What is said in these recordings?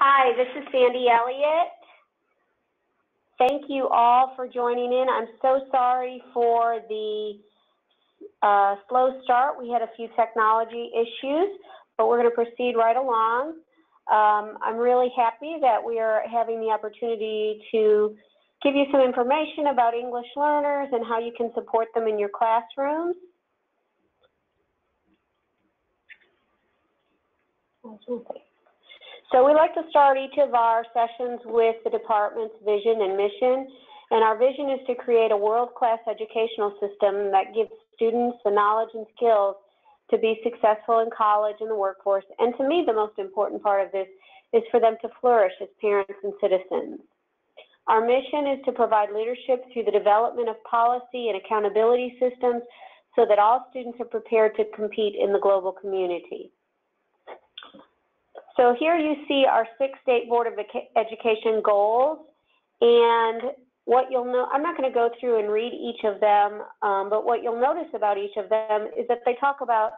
Hi, this is Sandy Elliott. Thank you all for joining in. I'm so sorry for the slow start. We had a few technology issues, but we're going to proceed right along. I'm really happy that we are having the opportunity to give you some information about English learners and how you can support them in your classrooms. So we like to start each of our sessions with the department's vision and mission. And our vision is to create a world-class educational system that gives students the knowledge and skills to be successful in college and the workforce. And to me, the most important part of this is for them to flourish as parents and citizens. Our mission is to provide leadership through the development of policy and accountability systems so that all students are prepared to compete in the global community. So here you see our 6 State Board of Education goals, and what you'll know, I'm not going to go through and read each of them, but what you'll notice about each of them is that they talk about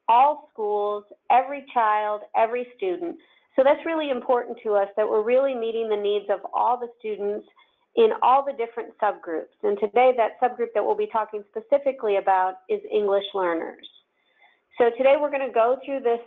all schools, every child, every student. So that's really important to us, that we're really meeting the needs of all the students in all the different subgroups. And today that subgroup that we'll be talking specifically about is English learners. So today we're going to go through this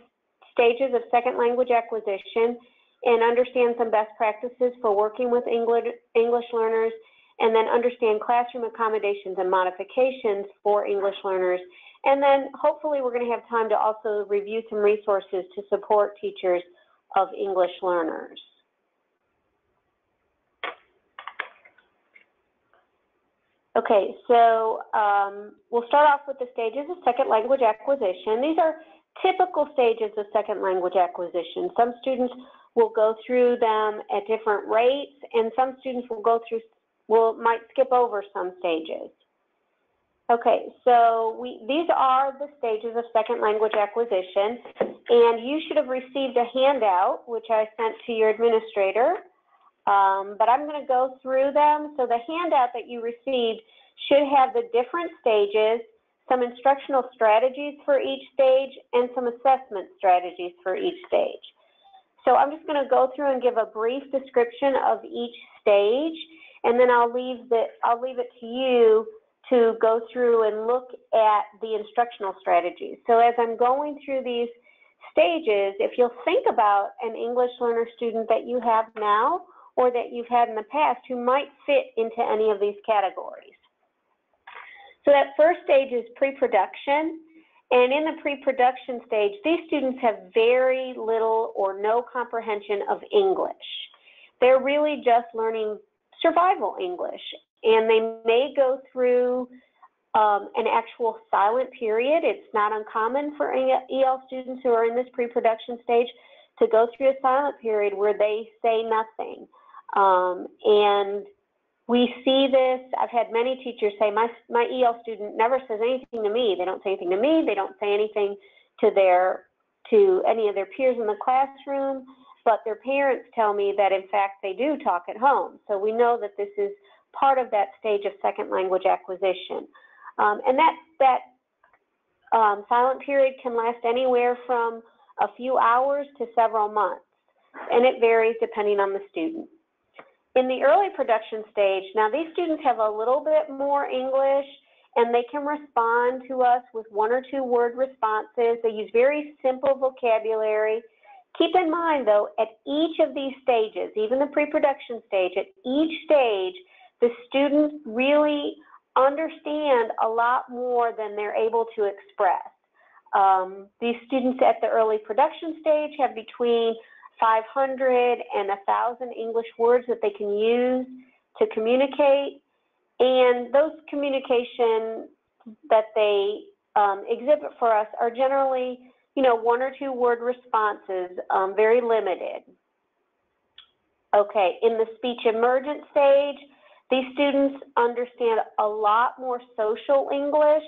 stages of second language acquisition and understand some best practices for working with English learners, and then understand classroom accommodations and modifications for English learners. And then hopefully we're going to have time to also review some resources to support teachers of English learners. Okay, so we'll start off with the stages of second language acquisition. These are typical stages of second language acquisition. Some students will go through them at different rates, and some students will go through, might skip over some stages. Okay, so these are the stages of second language acquisition, and you should have received a handout, which I sent to your administrator, but I'm going to go through them. So the handout that you received should have the different stages, some instructional strategies for each stage, and some assessment strategies for each stage. So I'm just going to go through and give a brief description of each stage, and then I'll leave it to you to go through and look at the instructional strategies. So as I'm going through these stages, if you'll think about an English learner student that you have now or that you've had in the past who might fit into any of these categories. So that first stage is pre-production, and in the pre-production stage, these students have very little or no comprehension of English. They're really just learning survival English, and they may go through an actual silent period. It's not uncommon for EL students who are in this pre-production stage to go through a silent period where they say nothing. And we see this. I've had many teachers say, my EL student never says anything to me. They don't say anything to me. They don't say anything to any of their peers in the classroom, but their parents tell me that, in fact, they do talk at home. So we know that this is part of that stage of second language acquisition. And that silent period can last anywhere from a few hours to several months, and it varies depending on the student. In the early production stage, now these students have a little bit more English, and they can respond to us with 1 or 2 word responses. They use very simple vocabulary. Keep in mind, though, at each of these stages, even the pre-production stage, at each stage, the students really understand a lot more than they're able to express. These students at the early production stage have between 500 and 1,000 English words that they can use to communicate, and those communication that they exhibit for us are generally, 1 or 2 word responses, very limited. Okay, in the speech emergent stage, these students understand a lot more social English,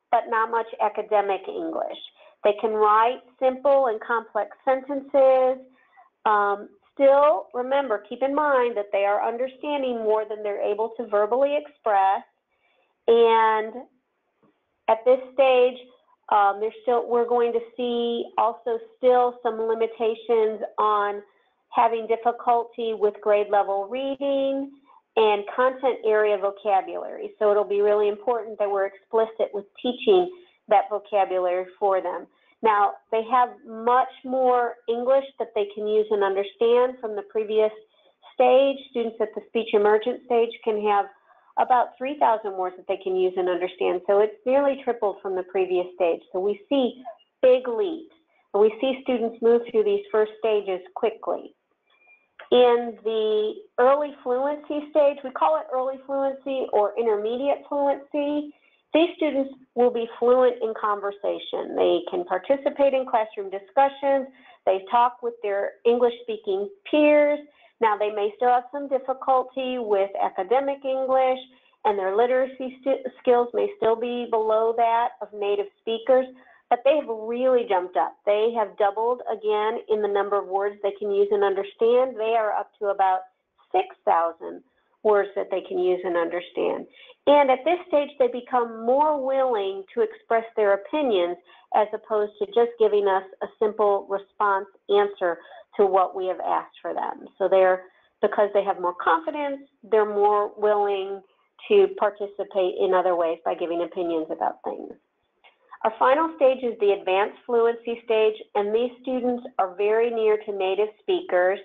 but not much academic English. They can write simple and complex sentences. Still, remember, keep in mind that they are understanding more than they're able to verbally express. And at this stage, we're going to see also still some limitations on having difficulty with grade level reading, and content area vocabulary. So it'll be really important that we're explicit with teaching that vocabulary for them. Now, they have much more English that they can use and understand from the previous stage. Students at the speech emergent stage can have about 3,000 words that they can use and understand. So it's nearly tripled from the previous stage. So we see big leaps, and we see students move through these first stages quickly. In the early fluency stage, we call it early fluency or intermediate fluency. These students will be fluent in conversation. They can participate in classroom discussions. They talk with their English-speaking peers. Now, they may still have some difficulty with academic English, and their literacy skills may still be below that of native speakers, but they have really jumped up. They have doubled again in the number of words they can use and understand. They are up to about 6,000 words that they can use and understand. And at this stage, they become more willing to express their opinions as opposed to just giving us a simple response answer to what we have asked for them. So because they have more confidence, they're more willing to participate in other ways by giving opinions about things. Our final stage is the advanced fluency stage, and these students are very near to native speakers.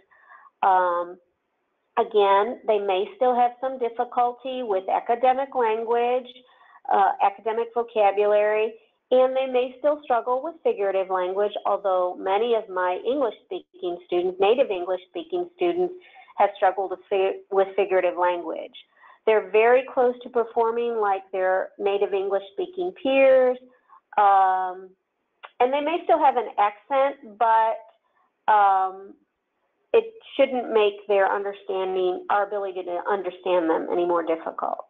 Again, they may still have some difficulty with academic language, academic vocabulary, and they may still struggle with figurative language, although many of my English-speaking students, native English-speaking students, have struggled with figurative language. They're very close to performing like their native English-speaking peers, and they may still have an accent, but it shouldn't make their understanding, our ability to understand them, any more difficult.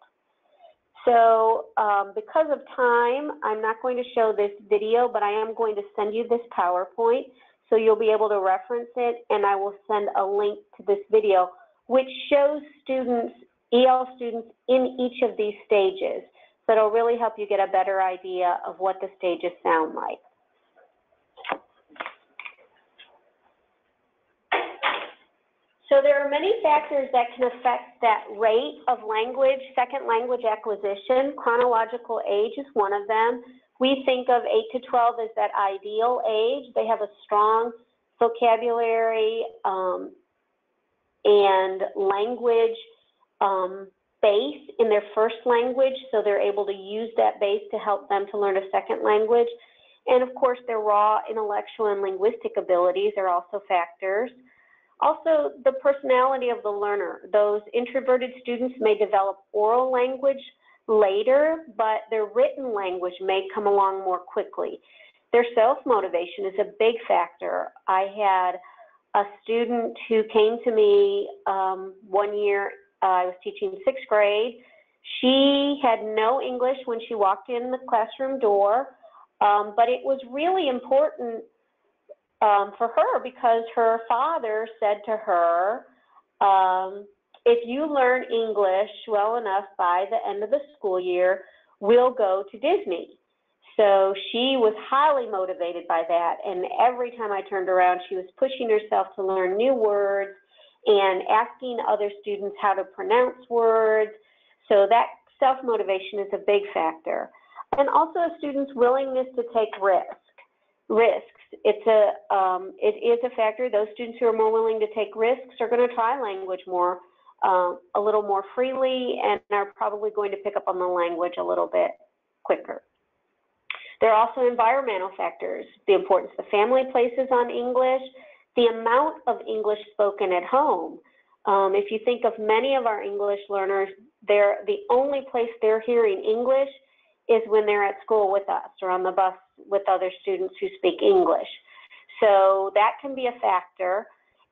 So because of time, I'm not going to show this video, but I am going to send you this PowerPoint, so you'll be able to reference it, and I will send a link to this video, which shows students, EL students, in each of these stages. So it'll really help you get a better idea of what the stages sound like. So there are many factors that can affect that rate of language, second language acquisition. Chronological age is one of them. We think of 8 to 12 as that ideal age. They have a strong vocabulary and language base in their first language, so they're able to use that base to help them to learn a second language. And of course, their raw intellectual and linguistic abilities are also factors. Also, the personality of the learner. Those introverted students may develop oral language later, but their written language may come along more quickly. Their self-motivation is a big factor. I had a student who came to me one year, I was teaching 6th grade. She had no English when she walked in the classroom door, but it was really important for her because her father said to her, if you learn English well enough by the end of the school year, we'll go to Disney. So she was highly motivated by that, and every time I turned around, she was pushing herself to learn new words and asking other students how to pronounce words. So that self-motivation is a big factor. And also a student's willingness to take risks. It is a factor. Those students who are more willing to take risks are going to try language more, a little more freely, and are probably going to pick up on the language a little bit quicker. There are also environmental factors, the importance the family places on English, the amount of English spoken at home. If you think of many of our English learners, the only place they're hearing English is when they're at school with us or on the bus with other students who speak English. So that can be a factor.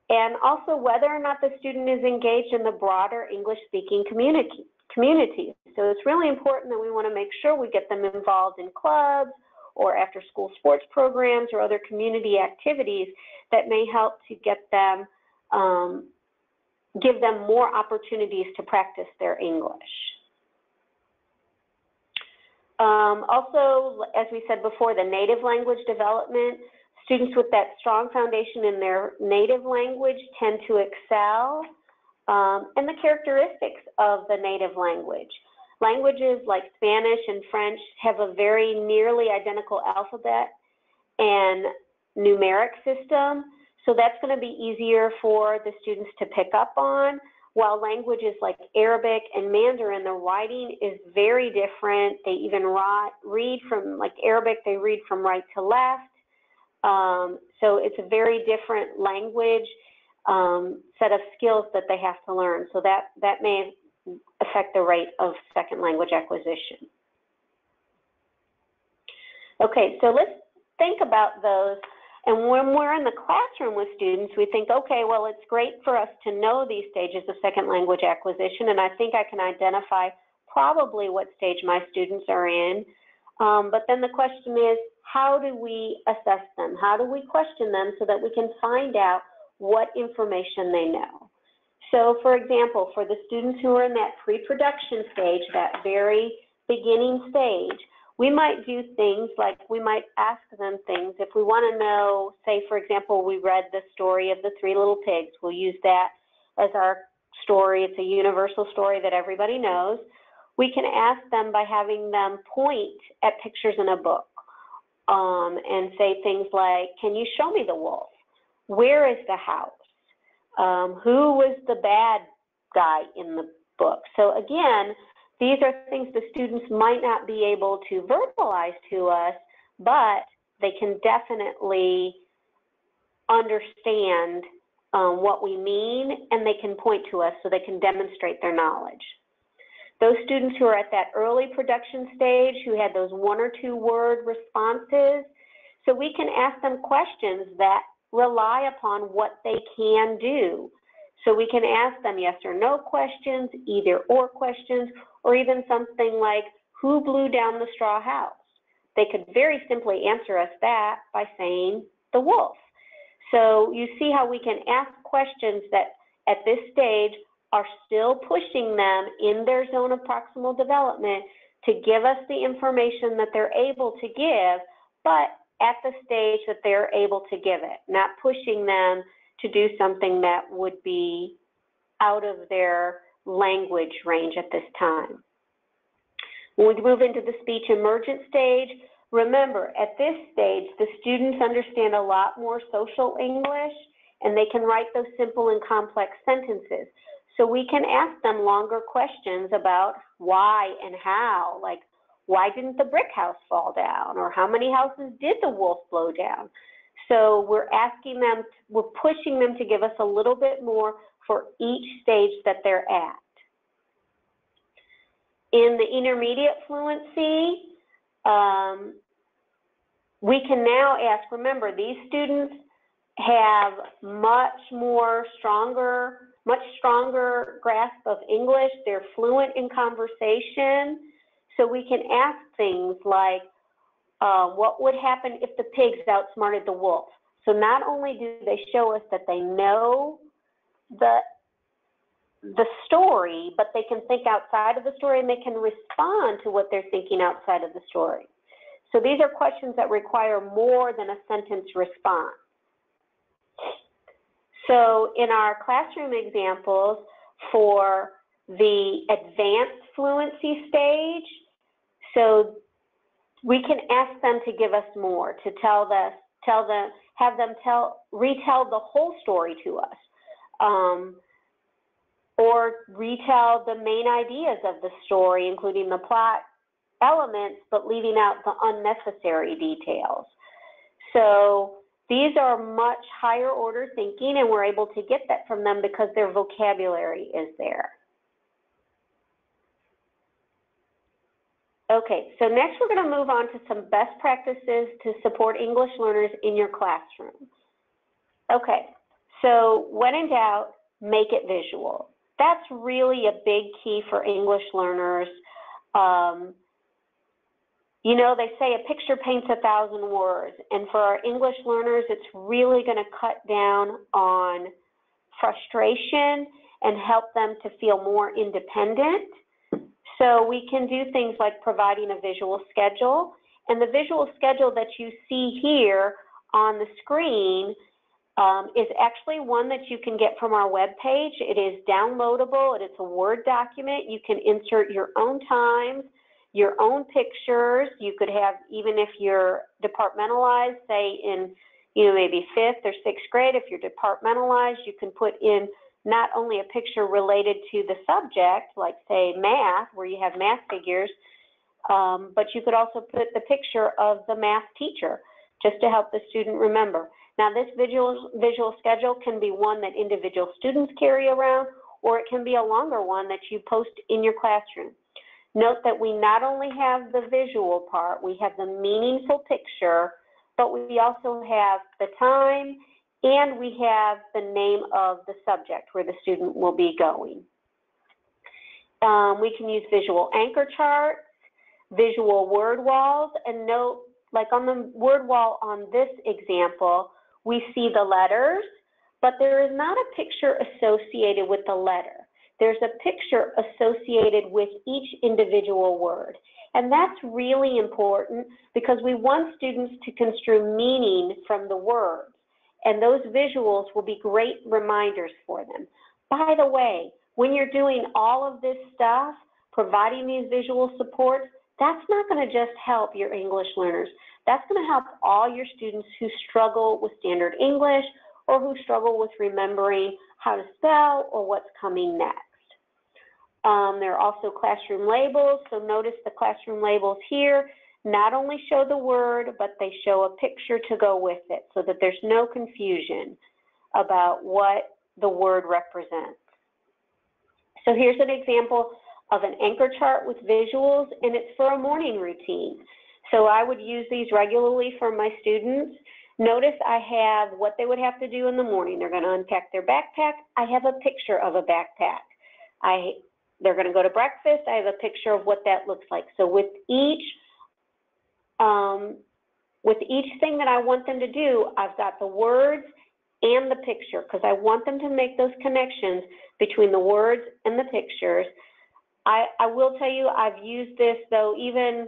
And also whether or not the student is engaged in the broader English-speaking community. So it's really important that we want to make sure we get them involved in clubs or after-school sports programs or other community activities that may help to get them, give them more opportunities to practice their English. Also, as we said before, the native language development. Students with that strong foundation in their native language tend to excel, and the characteristics of the native language. Languages like Spanish and French have a very nearly identical alphabet and numeric system, so that's going to be easier for the students to pick up on, while languages like Arabic and Mandarin, the writing is very different. They even read from, like Arabic, they read from right to left. So it's a very different language set of skills that they have to learn. So that may affect the rate of second language acquisition. Okay, so let's think about those. And when we're in the classroom with students, we think, okay, well, it's great for us to know these stages of second language acquisition, and I think I can identify probably what stage my students are in. But then the question is, how do we assess them? How do we question them so that we can find out what information they know? So, for example, for the students who are in that pre-production stage, that very beginning stage, we might do things like we might ask them things. If we want to know, say, for example, we read the story of the Three Little Pigs. We'll use that as our story. It's a universal story that everybody knows. We can ask them by having them point at pictures in a book and say things like, can you show me the wolf? Where is the house? Who was the bad guy in the book? So again, these are things the students might not be able to verbalize to us, but they can definitely understand what we mean, and they can point to us so they can demonstrate their knowledge. Those students who are at that early production stage, who had those 1 or 2 word responses, so we can ask them questions that rely upon what they can do. So we can ask them yes or no questions, either or questions, or even something like, who blew down the straw house? They could very simply answer us that by saying the wolf. So you see how we can ask questions that at this stage are still pushing them in their zone of proximal development to give us the information that they're able to give, but at the stage that they're able to give it, not pushing them to do something that would be out of their language range at this time. When we move into the speech emergent stage, remember, at this stage, the students understand a lot more social English, and they can write those simple and complex sentences. So we can ask them longer questions about why and how, like, why didn't the brick house fall down? Or how many houses did the wolf blow down? So we're asking them, we're pushing them to give us a little bit more for each stage that they're at. In the intermediate fluency, we can now ask, remember, these students have much stronger grasp of English. They're fluent in conversation. So we can ask things like, what would happen if the pigs outsmarted the wolf? So not only do they show us that they know the story, but they can think outside of the story, and they can respond to what they're thinking outside of the story. So these are questions that require more than a sentence response. So in our classroom examples for the advanced fluency stage, so we can ask them to give us more, to have them retell the whole story to us, or retell the main ideas of the story, including the plot elements, but leaving out the unnecessary details. So these are much higher order thinking, and we're able to get that from them because their vocabulary is there. Okay, so next we're going to move on to some best practices to support English learners in your classroom. Okay, so when in doubt, make it visual. That's really a big key for English learners. You know, they say a picture paints 1,000 words, and for our English learners, it's really going to cut down on frustration and help them to feel more independent. So we can do things like providing a visual schedule, and the visual schedule that you see here on the screen is actually one that you can get from our webpage. It is downloadable. It is a Word document. You can insert your own times, your own pictures. You could have, even if you're departmentalized, say in, maybe 5th or 6th grade, if you're departmentalized, you can put in not only a picture related to the subject, like say math, where you have math figures, but you could also put the picture of the math teacher just to help the student remember. Now, this visual schedule can be one that individual students carry around, or it can be a longer one that you post in your classroom. Note that we not only have the visual part, we have the meaningful picture, but we also have the time, and we have the name of the subject where the student will be going. We can use visual anchor charts, visual word walls, and note, like on the word wall on this example, we see the letters, but there is not a picture associated with the letter. There's a picture associated with each individual word. And that's really important because we want students to construe meaning from the words. And those visuals will be great reminders for them. By the way, when you're doing all of this stuff, providing these visual supports, that's not going to just help your English learners. That's going to help all your students who struggle with standard English or who struggle with remembering how to spell or what's coming next. There are also classroom labels, so notice the classroom labels here not only show the word, but they show a picture to go with it so that there's no confusion about what the word represents. So here's an example of an anchor chart with visuals, and it's for a morning routine. So I would use these regularly for my students. Notice I have what they would have to do in the morning. They're going to unpack their backpack. I have a picture of a backpack. They're going to go to breakfast. I have a picture of what that looks like. So with each thing that I want them to do, I've got the words and the picture because I want them to make those connections between the words and the pictures. I will tell you I've used this, though, even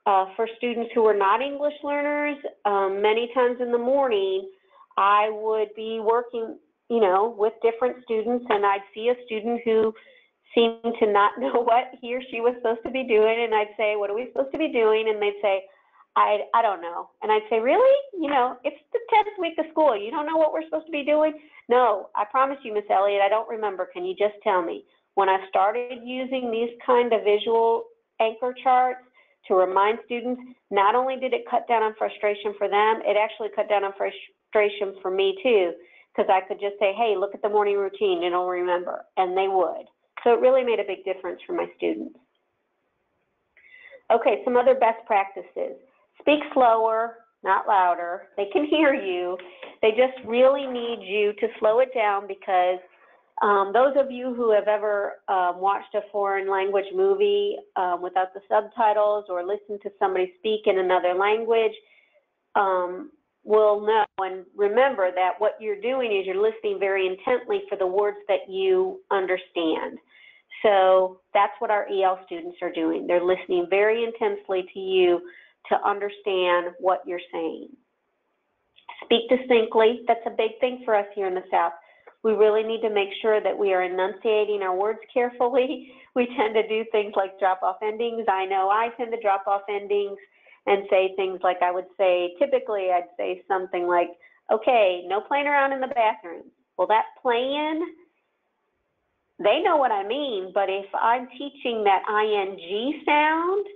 for students who are not English learners. Many times in the morning, I would be working, with different students, and I'd see a student who seemed to not know what he or she was supposed to be doing, and I'd say, what are we supposed to be doing? And they'd say, I don't know. And I'd say, really? It's the 10th week of school. You don't know what we're supposed to be doing? No, I promise you, Miss Elliott, I don't remember. Can you just tell me? When I started using these kind of visual anchor charts to remind students, not only did it cut down on frustration for them, it actually cut down on frustration for me too, because I could just say, hey, look at the morning routine, and I'll remember, and they would. So it really made a big difference for my students. Okay, some other best practices. Speak slower, not louder. They can hear you. They just really need you to slow it down because those of you who have ever watched a foreign language movie without the subtitles or listened to somebody speak in another language will know and remember that what you're doing is you're listening very intently for the words that you understand. So that's what our EL students are doing. They're listening very intensely to you to understand what you're saying. Speak distinctly. That's a big thing for us here in the South. We really need to make sure that we are enunciating our words carefully. We tend to do things like drop off endings. I know I tend to drop off endings and say things like I would say, typically I'd say something like, okay, no playing around in the bathroom. Well, that playing, they know what I mean, but if I'm teaching that ing sound,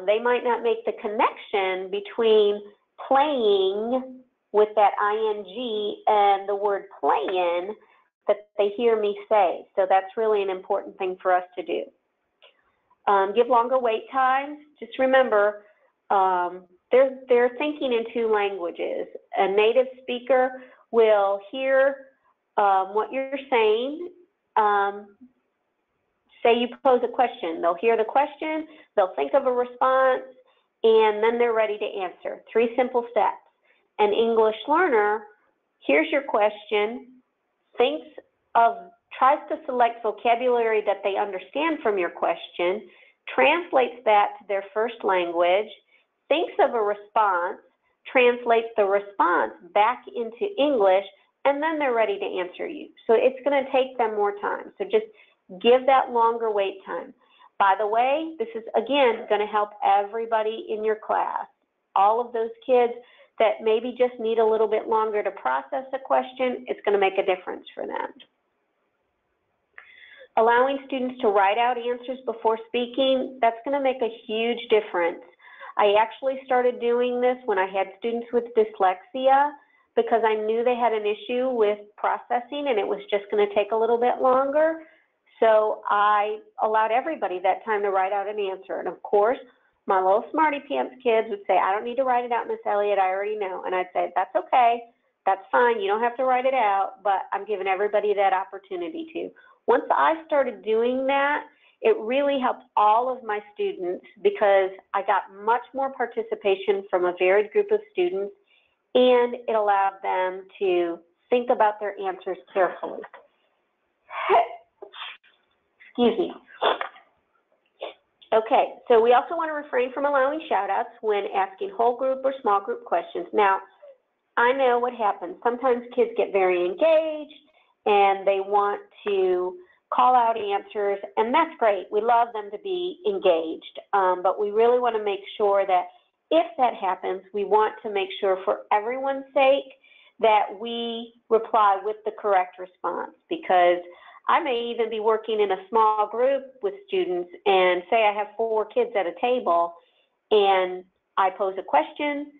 they might not make the connection between playing with that ing and the word playing that they hear me say. So that's really an important thing for us to do. Give longer wait times. Just remember, they're thinking in two languages. A native speaker will hear what you're saying. Say you pose a question. They'll hear the question, they'll think of a response, and then they're ready to answer. 3 simple steps. An English learner hears your question, tries to select vocabulary that they understand from your question, translates that to their first language, thinks of a response, translates the response back into English, and then they're ready to answer you. So it's going to take them more time. So just give that longer wait time. By the way, this is, again, going to help everybody in your class. All of those kids that maybe just need a little bit longer to process a question, it's going to make a difference for them. Allowing students to write out answers before speaking, that's going to make a huge difference. I actually started doing this when I had students with dyslexia because I knew they had an issue with processing and it was just going to take a little bit longer. So I allowed everybody that time to write out an answer. And of course, my little smarty pants kids would say, I don't need to write it out, Miss Elliott, I already know. And I'd say, that's okay, that's fine, you don't have to write it out, but I'm giving everybody that opportunity to. Once I started doing that, it really helped all of my students because I got much more participation from a varied group of students, and it allowed them to think about their answers carefully. Excuse me. Okay, so we also want to refrain from allowing shout-outs when asking whole group or small group questions. Now, I know what happens. Sometimes kids get very engaged and they want to call out answers, and that's great. We love them to be engaged, but we really want to make sure that if that happens, we want to make sure for everyone's sake that we reply with the correct response, because I may even be working in a small group with students and say I have 4 kids at a table and I pose a question,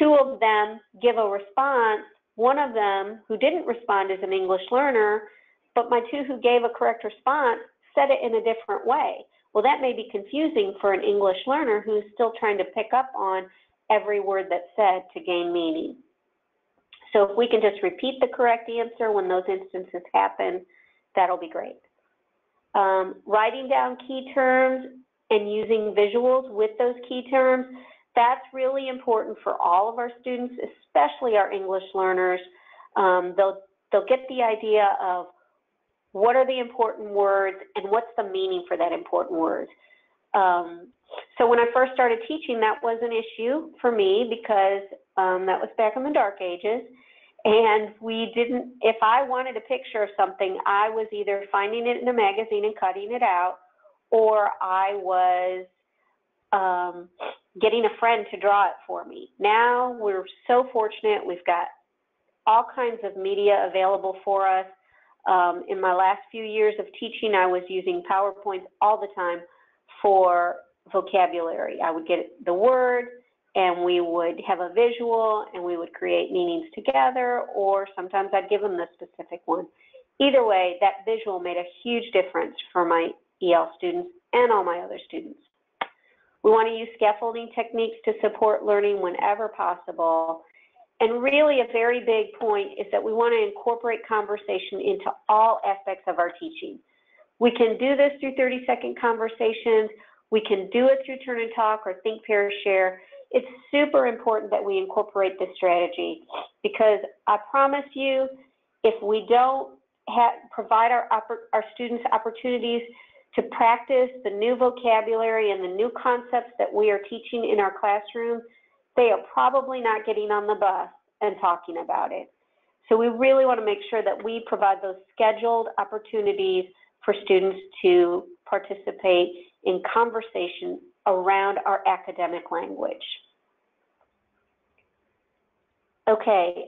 2 of them give a response, 1 of them who didn't respond is an English learner, but my 2 who gave a correct response said it in a different way. Well, that may be confusing for an English learner who's still trying to pick up on every word that's said to gain meaning. So if we can just repeat the correct answer when those instances happen, that'll be great. Writing down key terms and using visuals with those key terms, that's really important for all of our students, especially our English learners. They'll get the idea of what are the important words and what's the meaning for that important word. So when I first started teaching, that was an issue for me because that was back in the dark ages. And we didn't, if I wanted a picture of something, I was either finding it in a magazine and cutting it out, or I was getting a friend to draw it for me. Now we're so fortunate. We've got all kinds of media available for us. In my last few years of teaching, I was using PowerPoints all the time for vocabulary. I would get the word, and we would have a visual, and we would create meanings together, or sometimes I'd give them the specific one. Either way, that visual made a huge difference for my EL students and all my other students. We want to use scaffolding techniques to support learning whenever possible. And really a very big point is that we want to incorporate conversation into all aspects of our teaching. We can do this through 30-second conversations. We can do it through turn and talk or think, pair, share. It's super important that we incorporate this strategy because I promise you, if we don't provide our students opportunities to practice the new vocabulary and the new concepts that we are teaching in our classroom, they are probably not getting on the bus and talking about it. So we really want to make sure that we provide those scheduled opportunities for students to participate in conversation around our academic language. Okay,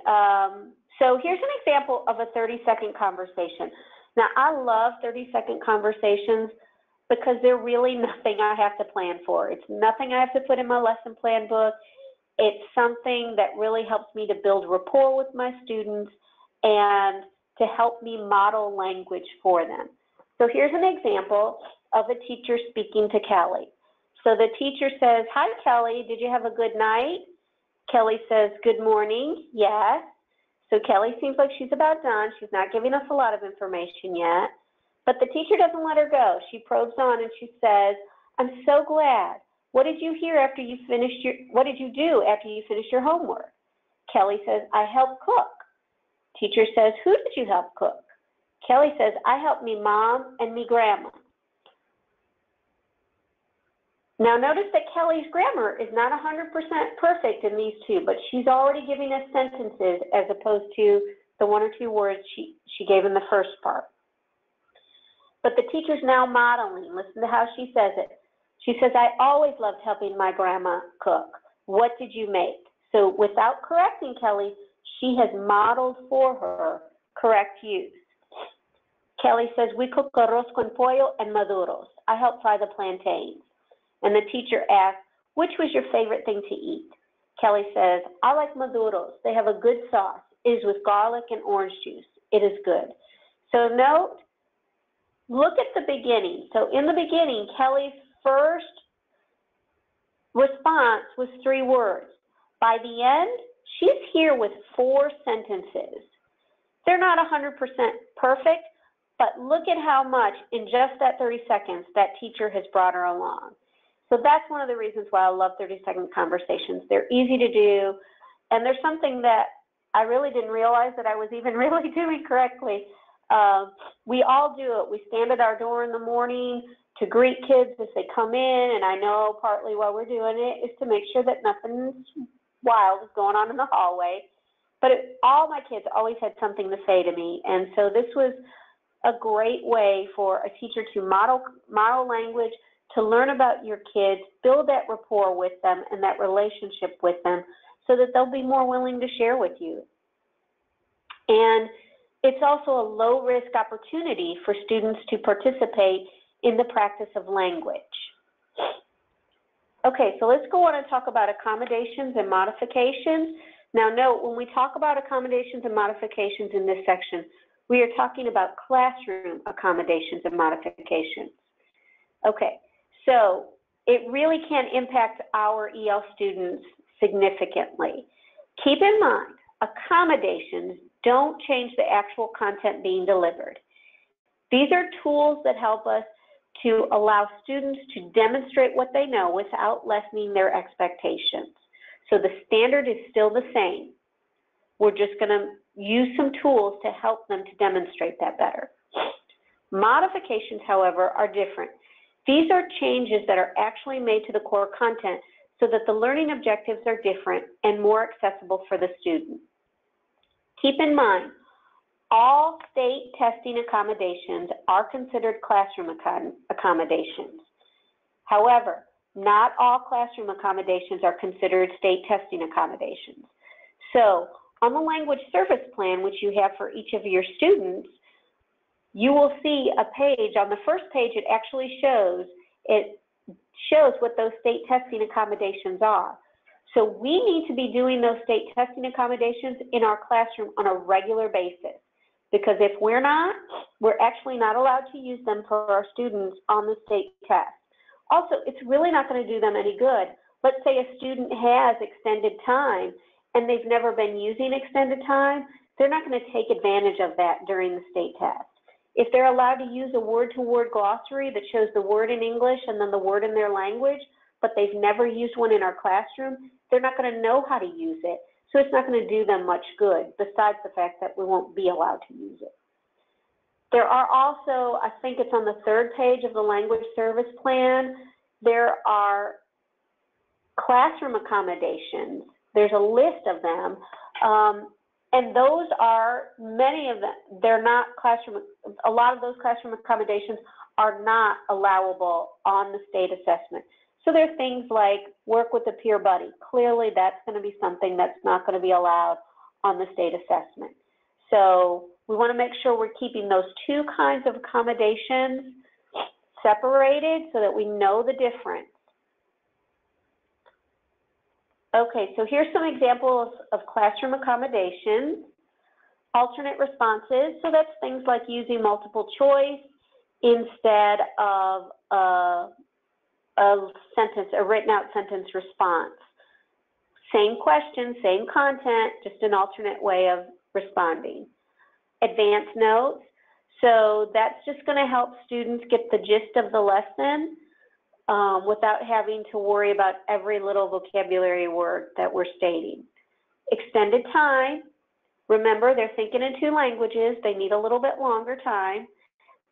so here's an example of a 30-second conversation. Now, I love 30-second conversations because they're really nothing I have to plan for. It's nothing I have to put in my lesson plan book. It's something that really helps me to build rapport with my students and to help me model language for them. So here's an example of a teacher speaking to Kelly. So the teacher says, "Hi, Kelly, did you have a good night?" Kelly says, "Good morning, yes." So Kelly seems like she's about done. She's not giving us a lot of information yet, but the teacher doesn't let her go. She probes on and she says, "I'm so glad. What did you hear after you finished what did you do after you finished your homework?" Kelly says, "I helped cook." Teacher says, "Who did you help cook?" Kelly says, "I helped me mom and me grandma." Now notice that Kelly's grammar is not 100% perfect in these two, but she's already giving us sentences as opposed to the one or two words she gave in the first part. But the teacher's now modeling. Listen to how she says it. She says, I always loved helping my grandma cook. What did you make? So without correcting Kelly, she has modeled for her correct use. Kelly says, we cook arroz con pollo and maduros. I help fry the plantains. And the teacher asks, which was your favorite thing to eat? Kelly says, I like maduros. They have a good sauce. It is with garlic and orange juice. It is good. So note, look at the beginning. So in the beginning, Kelly's first response was 3 words. By the end, she's here with 4 sentences. They're not 100% perfect, but look at how much in just that 30 seconds that teacher has brought her along. So that's one of the reasons why I love 30-second conversations. They're easy to do, and there's something that I really didn't realize that I was even really doing correctly. We all do it. We stand at our door in the morning to greet kids as they come in, and I know partly why we're doing it is to make sure that nothing wild is going on in the hallway. But all my kids always had something to say to me, and so this was a great way for a teacher to model language, to learn about your kids, build that rapport with them and that relationship with them so that they'll be more willing to share with you. And it's also a low-risk opportunity for students to participate in the practice of language. Okay, so let's go on and talk about accommodations and modifications. Now note, when we talk about accommodations and modifications in this section, we are talking about classroom accommodations and modifications. Okay, so it really can impact our EL students significantly. Keep in mind, accommodations don't change the actual content being delivered. These are tools that help us to allow students to demonstrate what they know without lessening their expectations. So the standard is still the same. We're just going to use some tools to help them to demonstrate that better. Modifications, however, are different. These are changes that are actually made to the core content so that the learning objectives are different and more accessible for the student. Keep in mind, all state testing accommodations are considered classroom accommodations. However, not all classroom accommodations are considered state testing accommodations. So, on the language service plan, which you have for each of your students, you will see a page. On the first page, it actually shows what those state testing accommodations are. So we need to be doing those state testing accommodations in our classroom on a regular basis, because if we're not, we're actually not allowed to use them for our students on the state test. Also, it's really not going to do them any good. Let's say a student has extended time and they've never been using extended time, they're not going to take advantage of that during the state test. If they're allowed to use a word-to-word glossary that shows the word in English and then the word in their language, but they've never used one in our classroom, they're not going to know how to use it. So it's not going to do them much good, besides the fact that we won't be allowed to use it. There are also, I think it's on the 3rd page of the language service plan, there are classroom accommodations. There's a list of them. And those are, many of them, they're not classroom, a lot of those classroom accommodations are not allowable on the state assessment. So there are things like work with a peer buddy. Clearly that's going to be something that's not going to be allowed on the state assessment. So we want to make sure we're keeping those 2 kinds of accommodations separated so that we know the difference. Okay, so here's some examples of classroom accommodations. Alternate responses, so that's things like using multiple choice instead of a written out sentence response. Same question, same content, just an alternate way of responding. Advanced notes, so that's just going to help students get the gist of the lesson without having to worry about every little vocabulary word that we're stating. Extended time, remember they're thinking in 2 languages, they need a little bit longer time.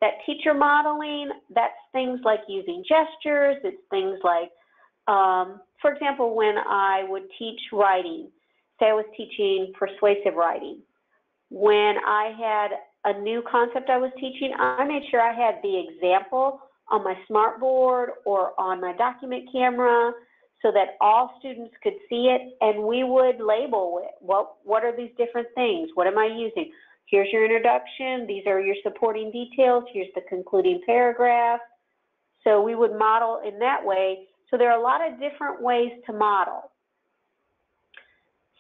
That teacher modeling, that's things like using gestures, it's things like For example, when I would teach writing, say I was teaching persuasive writing, when I had a new concept I was teaching, I made sure I had the example on my smartboard or on my document camera so that all students could see it, and we would label it. What are these different things? What am I using? Here's your introduction. These are your supporting details. Here's the concluding paragraph. So we would model in that way. So there are a lot of different ways to model.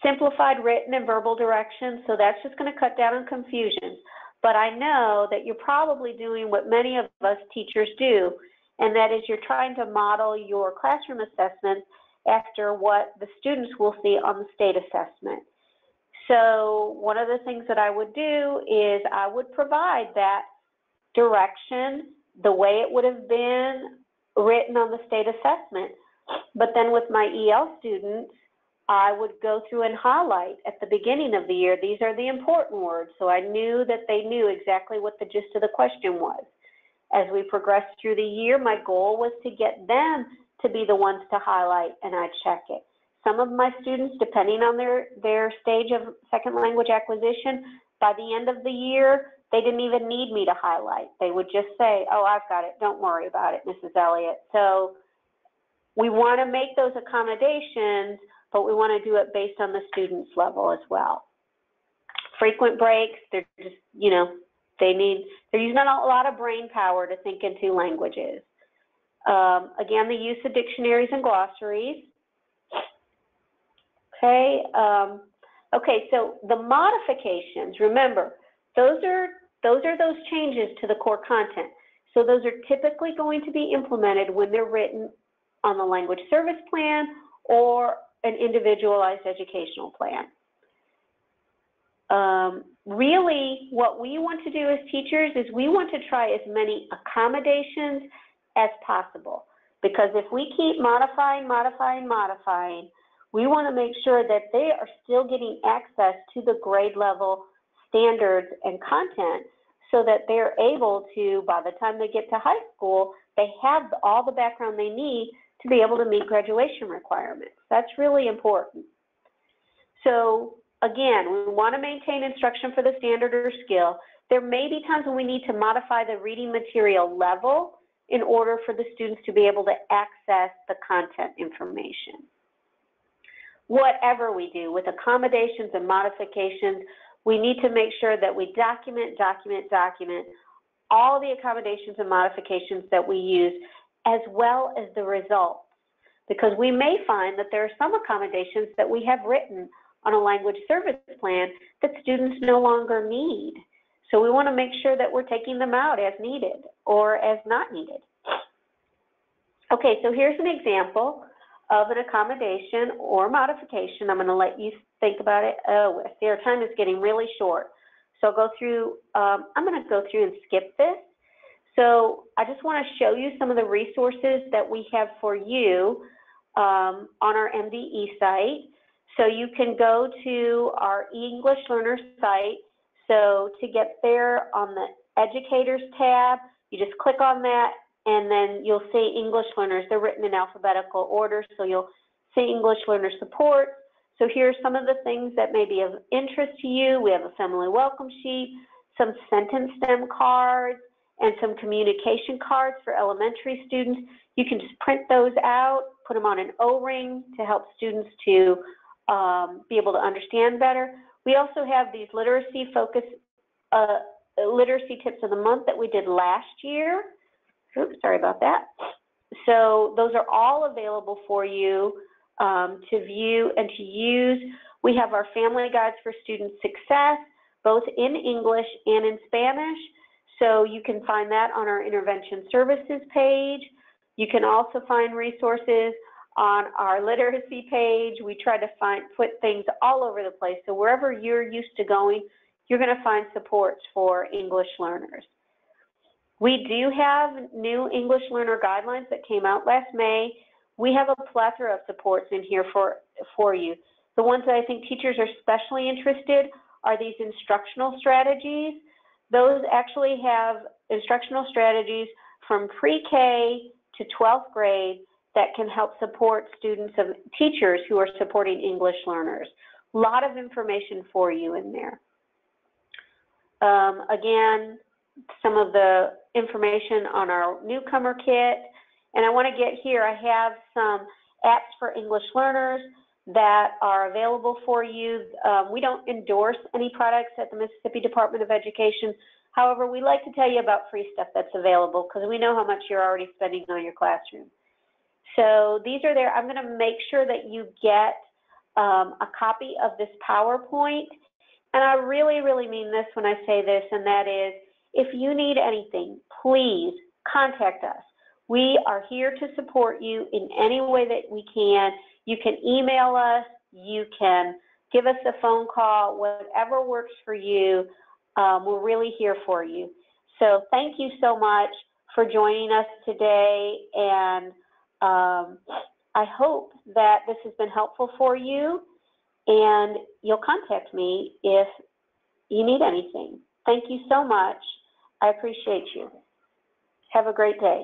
Simplified written and verbal directions, so that's just going to cut down on confusion. But I know that you're probably doing what many of us teachers do, and that is you're trying to model your classroom assessments after what the students will see on the state assessment. So one of the things that I would do is I would provide that direction the way it would have been written on the state assessment. But then with my EL students, I would go through and highlight at the beginning of the year, these are the important words, so I knew that they knew exactly what the gist of the question was. As we progressed through the year, my goal was to get them to be the ones to highlight, and I'd check it. Some of my students, depending on their stage of second language acquisition, by the end of the year, they didn't even need me to highlight. They would just say, oh, I've got it, don't worry about it, Mrs. Elliott. So we want to make those accommodations, but we want to do it based on the student's level as well. Frequent breaks, they're just, you know, they're using a lot of brain power to think in two languages. Again, the use of dictionaries and glossaries. Okay, okay, so the modifications, remember, those are those changes to the core content. So those are typically going to be implemented when they're written on the language service plan or an individualized educational plan. Really, what we want to do as teachers is we want to try as many accommodations as possible, because if we keep modifying, we want to make sure that they are still getting access to the grade level standards and content so that they're able to, by the time they get to high school, they have all the background they need to be able to meet graduation requirements. That's really important. So again, we want to maintain instruction for the standard or skill. There may be times when we need to modify the reading material level in order for the students to be able to access the content information. Whatever we do with accommodations and modifications, we need to make sure that we document all the accommodations and modifications that we use, as well as the results. Because we may find that there are some accommodations that we have written on a language service plan that students no longer need. So we want to make sure that we're taking them out as needed or as not needed. Okay, so here's an example of an accommodation or modification. I'm going to let you think about it. Oh, I see our time is getting really short. So I'll go through, I'm going to go through and skip this. So I just want to show you some of the resources that we have for you on our MDE site. So you can go to our English Learner site. So to get there on the Educators tab, you just click on that, and then you'll see English Learners. They're written in alphabetical order, so you'll see English Learner Support. So here are some of the things that may be of interest to you. We have a family welcome sheet, some sentence stem cards, and some communication cards for elementary students. You can just print those out, put them on an O-ring to help students to be able to understand better. We also have these literacy focus, literacy tips of the month that we did last year. Oops, sorry about that. So those are all available for you to view and to use. We have our family guides for student success, both in English and in Spanish. So you can find that on our intervention services page. You can also find resources on our literacy page. We try to put things all over the place. So wherever you're used to going, you're going to find supports for English learners. We do have new English learner guidelines that came out last May. We have a plethora of supports in here for you. The ones that I think teachers are especially interested are these instructional strategies. Those actually have instructional strategies from pre-K to 12th grade that can help support students of teachers who are supporting English learners. A lot of information for you in there. Again, some of the information on our newcomer kit. And I want to get here, I have some apps for English learners that are available for you. We don't endorse any products at the Mississippi Department of Education. However, we like to tell you about free stuff that's available because we know how much you're already spending on your classroom. So these are there. I'm going to make sure that you get a copy of this PowerPoint. And I really, really mean this when I say this, and that is, if you need anything, please contact us. We are here to support you in any way that we can. You can email us, you can give us a phone call, whatever works for you. We're really here for you. So thank you so much for joining us today, and I hope that this has been helpful for you, and you'll contact me if you need anything. Thank you so much. I appreciate you. Have a great day.